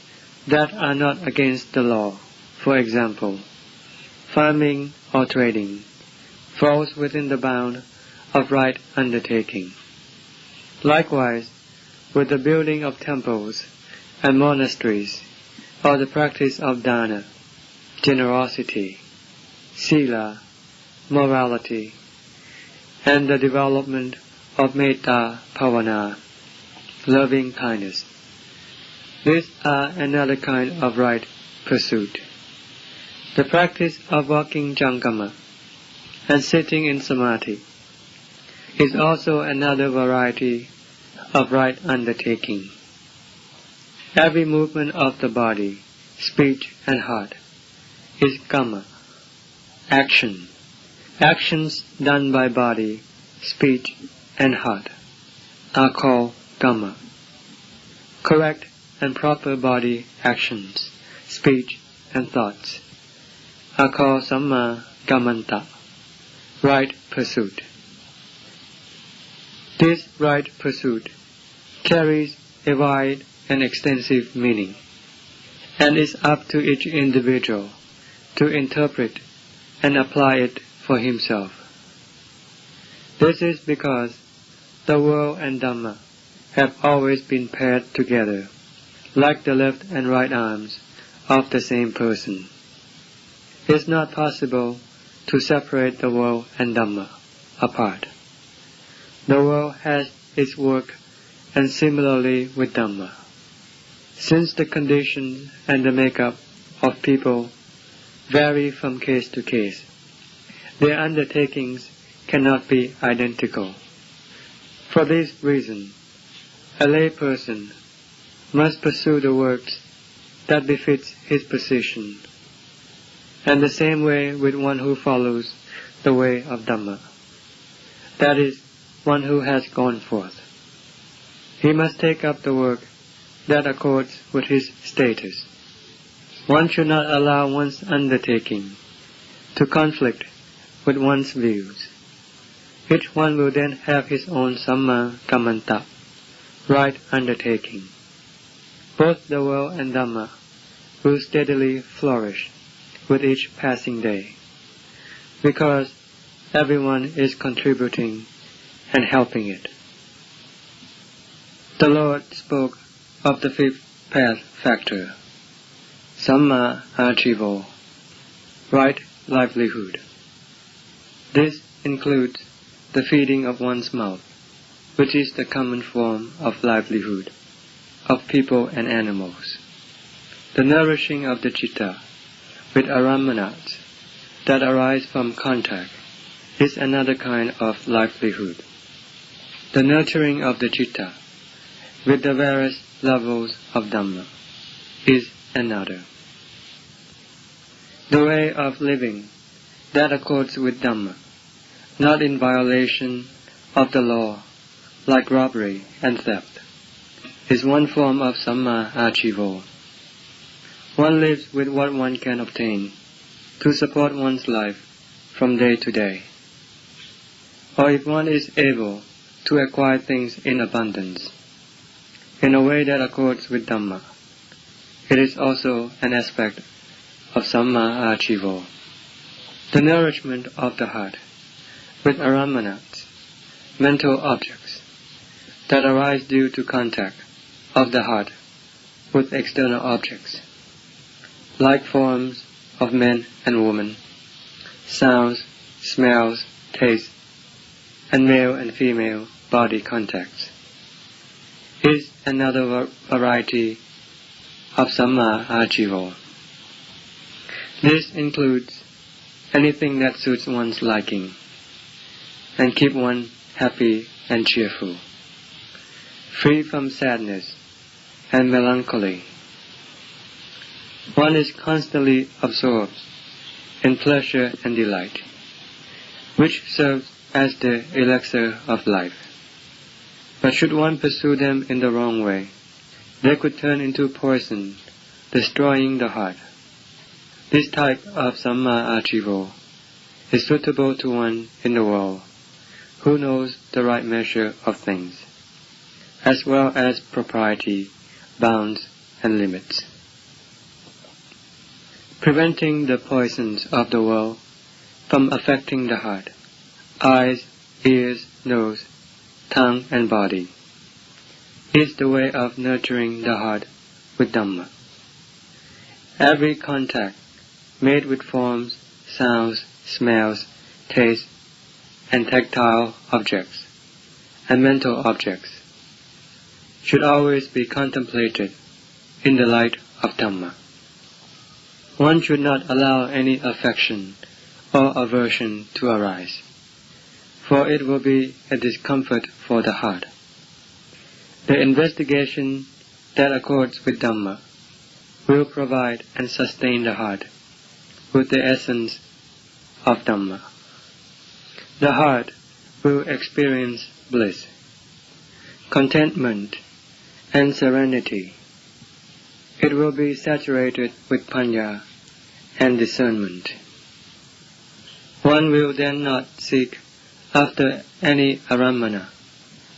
that are not against the law, for example, farming or trading, falls within the bound of right undertaking. Likewise, with the building of temples and monasteries, or the practice of dana, generosity, sila, morality, and the development of metta bhavana, loving kindness. These are another kind of right pursuit. The practice of walking jankama and sitting in samadhi is also another variety of right undertaking. Every movement of the body, speech and heart is kamma, action. Actions done by body, speech and heart are called kamma. Correct and proper body actions, speech and thoughts are called samma kammanta, right pursuit. This right pursuit carries a wide and extensive meaning, and is up to each individual to interpret and apply it for himself. This is because the world and Dhamma have always been paired together, like the left and right arms of the same person. It is not possible to separate the world and Dhamma apart. The world has its work, and similarly with Dhamma. Since the conditions and the makeup of people vary from case to case, their undertakings cannot be identical. For this reason, a lay person must pursue the works that befits his position, and the same way with one who follows the way of Dhamma, that is, one who has gone forth. He must take up the work that accords with his status. One should not allow one's undertaking to conflict with one's views. Each one will then have his own samma kammanta, right undertaking. Both the world and Dhamma will steadily flourish with each passing day, because everyone is contributing and helping it. The Lord spoke of the fifth path factor, samma ajivo, right livelihood. This includes the feeding of one's mouth, which is the common form of livelihood of people and animals. The nourishing of the citta with aramanas that arise from contact is another kind of livelihood. The nurturing of the citta with the various levels of Dhamma is another. The way of living that accords with Dhamma, not in violation of the law, like robbery and theft, is one form of Samma Ajivo. One lives with what one can obtain to support one's life from day to day. Or if one is able to acquire things in abundance, in a way that accords with Dhamma, it is also an aspect of Samma Ajivo. The nourishment of the heart with aramanats, mental objects, that arise due to contact of the heart with external objects, like forms of men and women, sounds, smells, tastes, and male and female body contacts, is another variety of Samma Ajivo. This includes anything that suits one's liking and keep one happy and cheerful, free from sadness and melancholy. One is constantly absorbed in pleasure and delight, which serves as the elixir of life. But should one pursue them in the wrong way, they could turn into poison, destroying the heart. This type of Samma Ajivo is suitable to one in the world who knows the right measure of things, as well as propriety, bounds, and limits. Preventing the poisons of the world from affecting the heart, eyes, ears, nose, tongue, and body, is the way of nurturing the heart with Dhamma. Every contact made with forms, sounds, smells, tastes, and tactile objects, and mental objects, should always be contemplated in the light of Dhamma. One should not allow any affection or aversion to arise, for it will be a discomfort for the heart. The investigation that accords with Dhamma will provide and sustain the heart with the essence of Dhamma. The heart will experience bliss, contentment, and serenity. It will be saturated with panya and discernment. One will then not seek after any aramana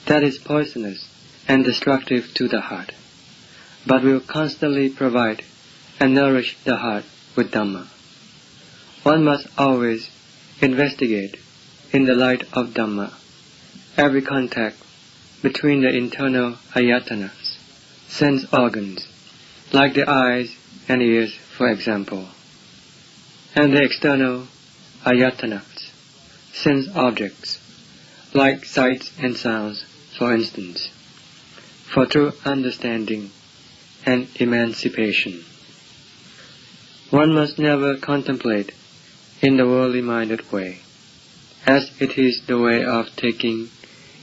that is poisonous and destructive to the heart, but will constantly provide and nourish the heart with Dhamma. One must always investigate in the light of Dhamma every contact between the internal ayatanas, sense organs, like the eyes and ears, for example, and the external ayatanas, sense objects, like sights and sounds, for instance, for true understanding and emancipation. One must never contemplate in the worldly-minded way, as it is the way of taking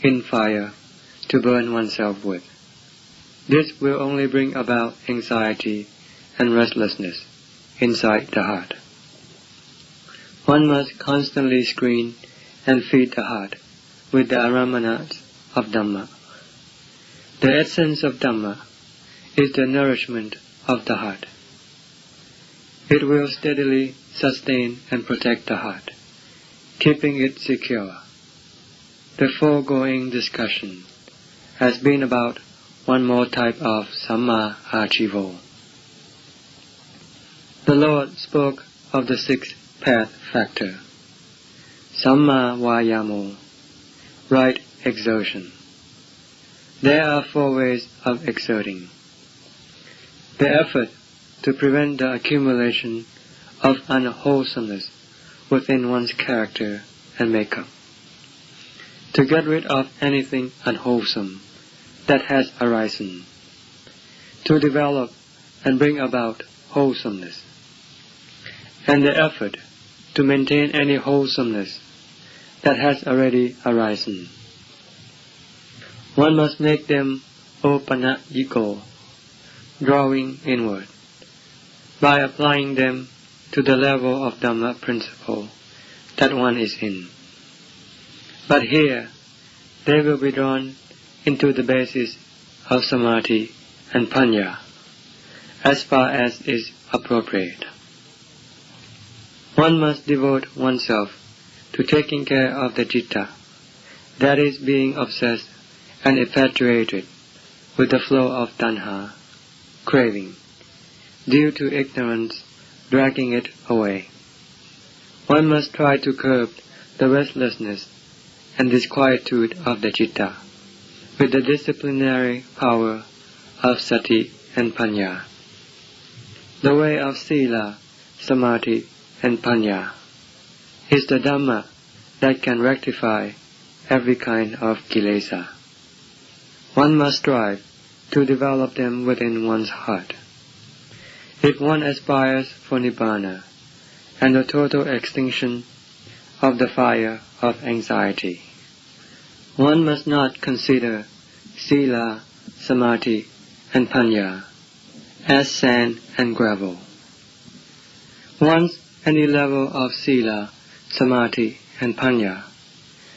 in fire to burn oneself with. This will only bring about anxiety and restlessness inside the heart. One must constantly screen and feed the heart with the aramanats of Dhamma. The essence of Dhamma is the nourishment of the heart. It will steadily sustain and protect the heart, keeping it secure. The foregoing discussion has been about one more type of Samma Ajivo. The Lord spoke of the sixth path factor, Samma Vayamo, right exertion. There are 4 ways of exerting. The effort to prevent the accumulation of unwholesomeness within one's character and makeup. To get rid of anything unwholesome that has arisen. To develop and bring about wholesomeness. And the effort to maintain any wholesomeness that has already arisen. One must make them opanayiko, drawing inward, by applying them to the level of Dhamma Principle that one is in. But here they will be drawn into the basis of samadhi and panya, as far as is appropriate. One must devote oneself to taking care of the citta, that is, being obsessed and infatuated with the flow of tanha, craving, due to ignorance dragging it away. One must try to curb the restlessness and disquietude of the citta with the disciplinary power of sati and panya. The way of sila, samadhi, and panya is the Dhamma that can rectify every kind of kilesa. One must strive to develop them within one's heart. If one aspires for nibbana and the total extinction of the fire of anxiety, one must not consider sila, samadhi, and panya as sand and gravel. Once any level of sila, samadhi, and panya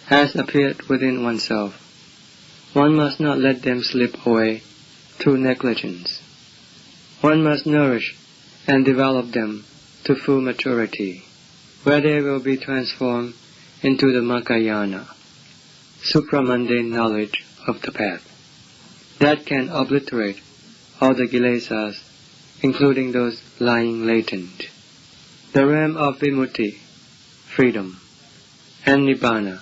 has appeared within oneself, one must not let them slip away through negligence. One must nourish and develop them to full maturity, where they will be transformed into the Mahayana, supramundane knowledge of the path, that can obliterate all the kilesas, including those lying latent. The realm of vimutti, freedom, and nibbana,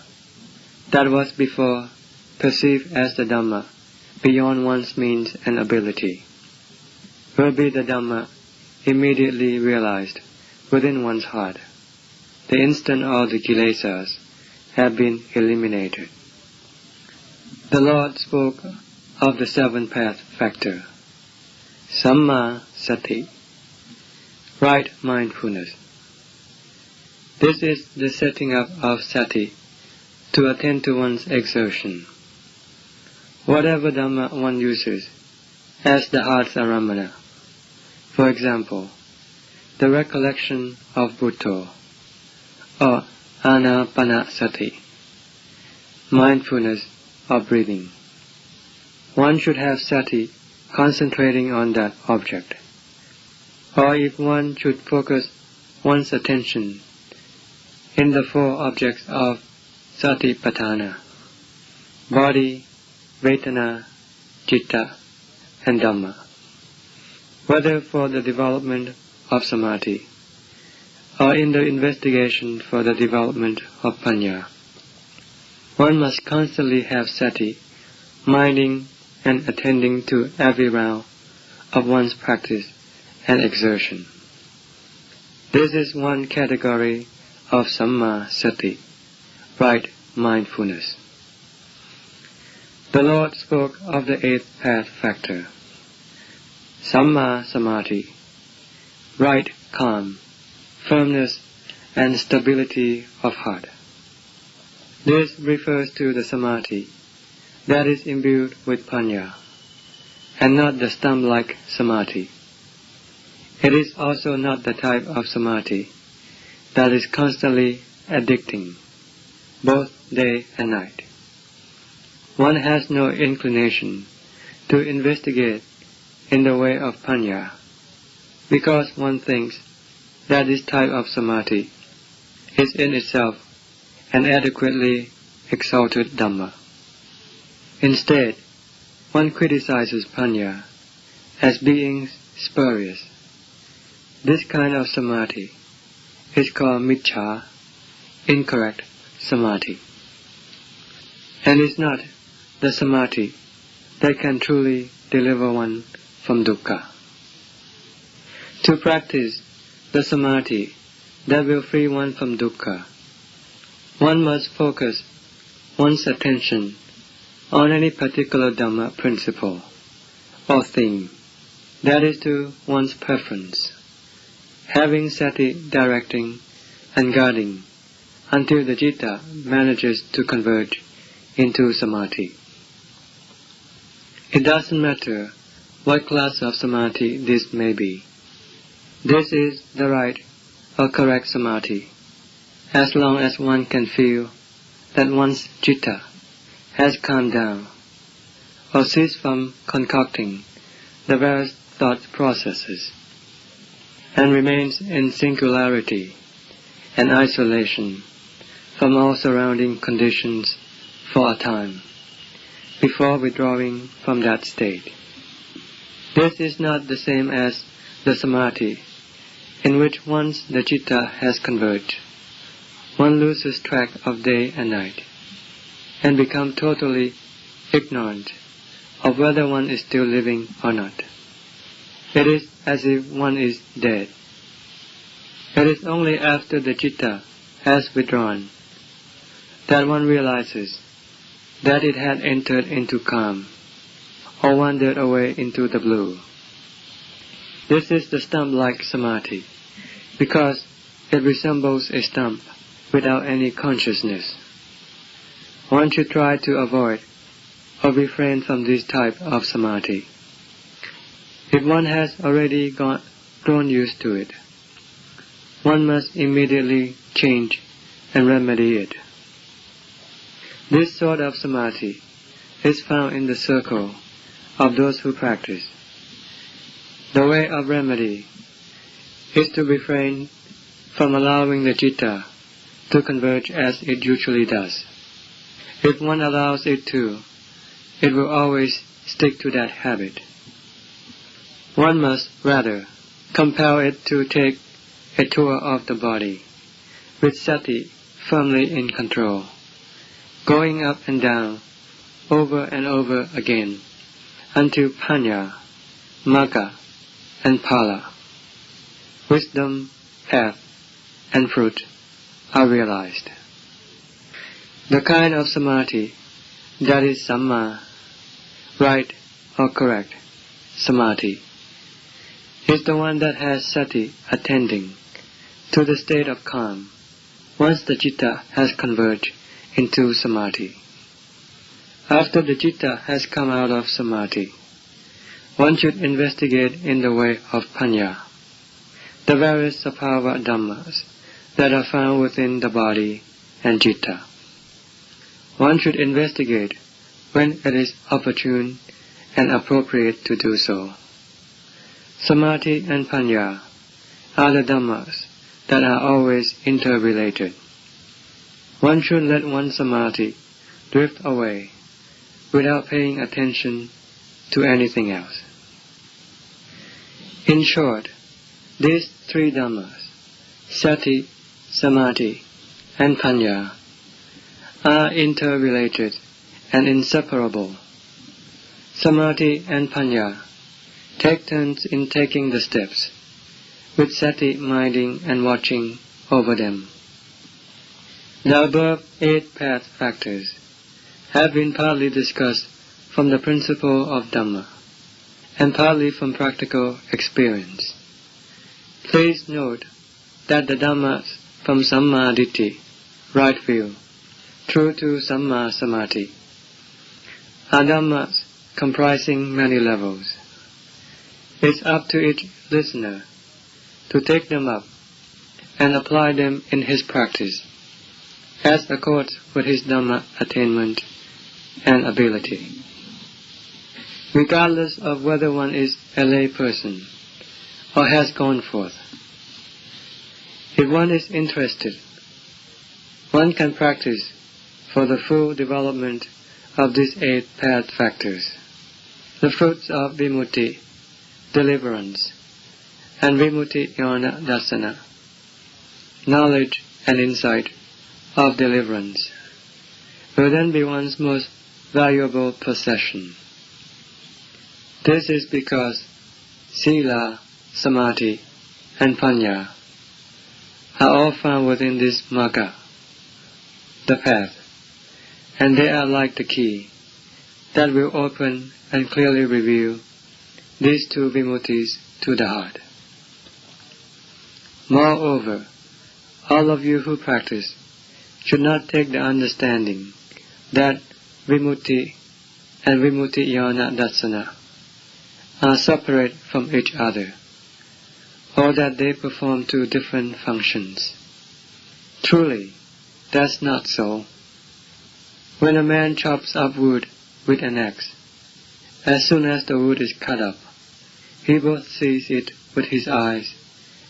that was before perceived as the Dhamma beyond one's means and ability, will be the Dhamma immediately realized within one's heart, the instant all the kilesas have been eliminated. The Lord spoke of the seven path factor, Samma Sati, right mindfulness. This is the setting up of sati to attend to one's exertion. Whatever Dhamma one uses as the heart's aramana, for example, the recollection of Buddha, or anapanasati, mindfulness of breathing. One should have sati concentrating on that object. Or if one should focus one's attention in the four objects of satipatthana, body, vedana, citta, and Dhamma, whether for the development of samadhi or in the investigation for the development of panya, one must constantly have sati, minding and attending to every round of one's practice and exertion. This is one category of Samma Sati, right mindfulness. The Lord spoke of the eighth path factor, Samma Samadhi, right calm, firmness and stability of heart. This refers to the samadhi that is imbued with panya, and not the stump-like samadhi. It is also not the type of samadhi that is constantly addicting, both day and night. One has no inclination to investigate in the way of panya, because one thinks that this type of samadhi is in itself an adequately exalted Dhamma. Instead, one criticizes panya as being spurious. This kind of samadhi is called miccha, incorrect samadhi, and is not the samadhi that can truly deliver one from dukkha. To practice the samadhi that will free one from dukkha, one must focus one's attention on any particular Dhamma principle or theme that is to one's preference, having sati directing and guarding until the citta manages to converge into samadhi. It doesn't matter what class of samadhi this may be. This is the right or correct samadhi as long as one can feel that one's citta has calmed down, or ceased from concocting the various thought processes, and remains in singularity and isolation from all surrounding conditions for a time, before withdrawing from that state. This is not the same as the samadhi, in which once the citta has converged, one loses track of day and night, and becomes totally ignorant of whether one is still living or not. It is as if one is dead. It is only after the citta has withdrawn that one realizes that it had entered into calm, or wandered away into the blue. This is the stump-like samadhi, because it resembles a stump without any consciousness. One should try to avoid or refrain from this type of samadhi. If one has already grown used to it, one must immediately change and remedy it. This sort of samadhi is found in the circle of those who practice. The way of remedy is to refrain from allowing the citta to converge as it usually does. If one allows it to, it will always stick to that habit. One must rather compel it to take a tour of the body, with sati firmly in control, going up and down, over and over again, until panya, magga, and phala, wisdom, path, and fruit, are realized. The kind of samadhi that is samma, right or correct samadhi, is the one that has sati attending to the state of calm once the citta has converged into samadhi. After the citta has come out of samadhi, one should investigate in the way of panya the various sabhava dhammas that are found within the body and citta. One should investigate when it is opportune and appropriate to do so. Samadhi and panya are the dhammas that are always interrelated. One should let one samadhi drift away without paying attention to anything else. In short, these three dhammas, sati, samadhi, and panya, are interrelated and inseparable. Samadhi and panya take turns in taking the steps, with sati minding and watching over them. The above 8 path factors have been partly discussed from the principle of Dhamma, and partly from practical experience. Please note that the Dhammas from Samma Ditti, right view, through to Samma Samadhi, are Dhammas comprising many levels. It's up to each listener to take them up and apply them in his practice, as accords with his Dhamma attainment and ability. Regardless of whether one is a lay person or has gone forth, if one is interested, one can practice for the full development of these 8 path factors, the fruits of vimutti, deliverance, and vimutti jnana dasana, knowledge and insight of deliverance, will then be one's most valuable possession. This is because sila, samadhi, and panya are all found within this magga, the path, and they are like the key that will open and clearly reveal these 2 vimuttis to the heart. Moreover, all of you who practice should not take the understanding that vimutti and vimutti jnana dasana are separate from each other, or that they perform 2 different functions. Truly, that's not so. When a man chops up wood with an axe, as soon as the wood is cut up, he both sees it with his eyes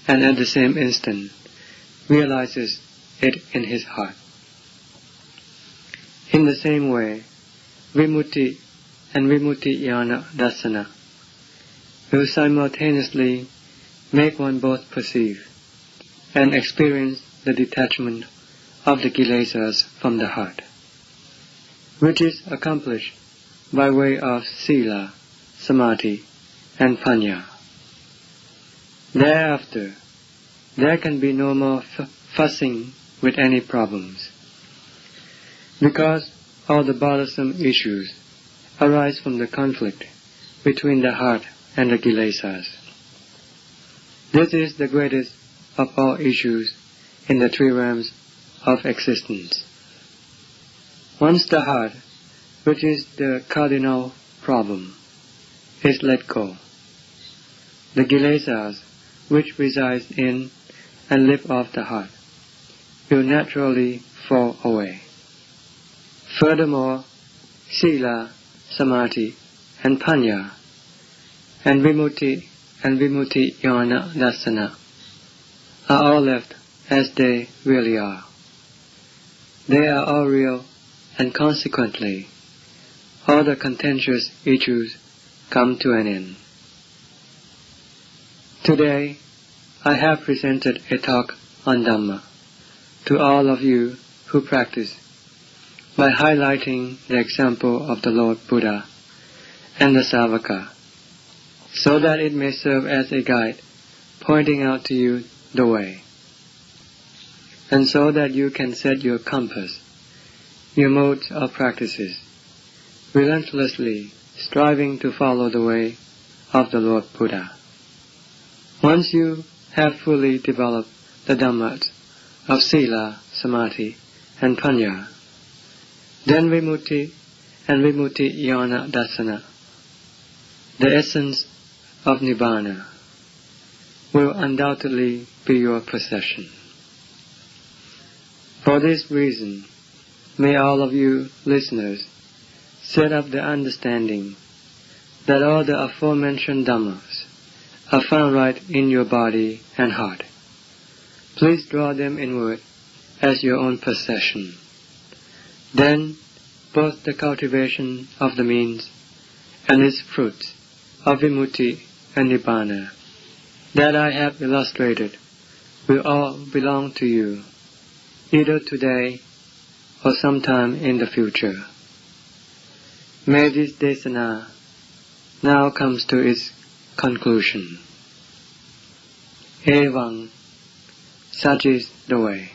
and at the same instant realizes it in his heart. In the same way, Vimutti and Vimutiyana Dasana will simultaneously make one both perceive and experience the detachment of the kilesas from the heart, which is accomplished by way of sila, samadhi, and panya. Thereafter, there can be no more fussing with any problems, because all the bothersome issues arise from the conflict between the heart and the kilesas. This is the greatest of all issues in the three realms of existence. Once the heart, which is the cardinal problem, is let go, the kilesas, which reside in and live off the heart, will naturally fall away. Furthermore, sila, samadhi, and panya, and vimutti and vimutiyana dasana are all left as they really are. They are all real, and consequently, all the contentious issues come to an end. Today, I have presented a talk on Dhamma to all of you who practice by highlighting the example of the Lord Buddha and the Savaka, so that it may serve as a guide pointing out to you the way, and so that you can set your compass, your modes of practices, relentlessly striving to follow the way of the Lord Buddha. Once you have fully developed the Dhammas of sila, samadhi, and panya, then vimutti and vimutiyana dasana, the essence of nibbana, will undoubtedly be your possession. For this reason, may all of you listeners set up the understanding that all the aforementioned Dhammas are found right in your body and heart. Please draw them inward as your own possession. Then, both the cultivation of the means and its fruits of vimutti and nibbana that I have illustrated will all belong to you, either today or sometime in the future. May this Desana now comes to its conclusion. Evañ, such is the way.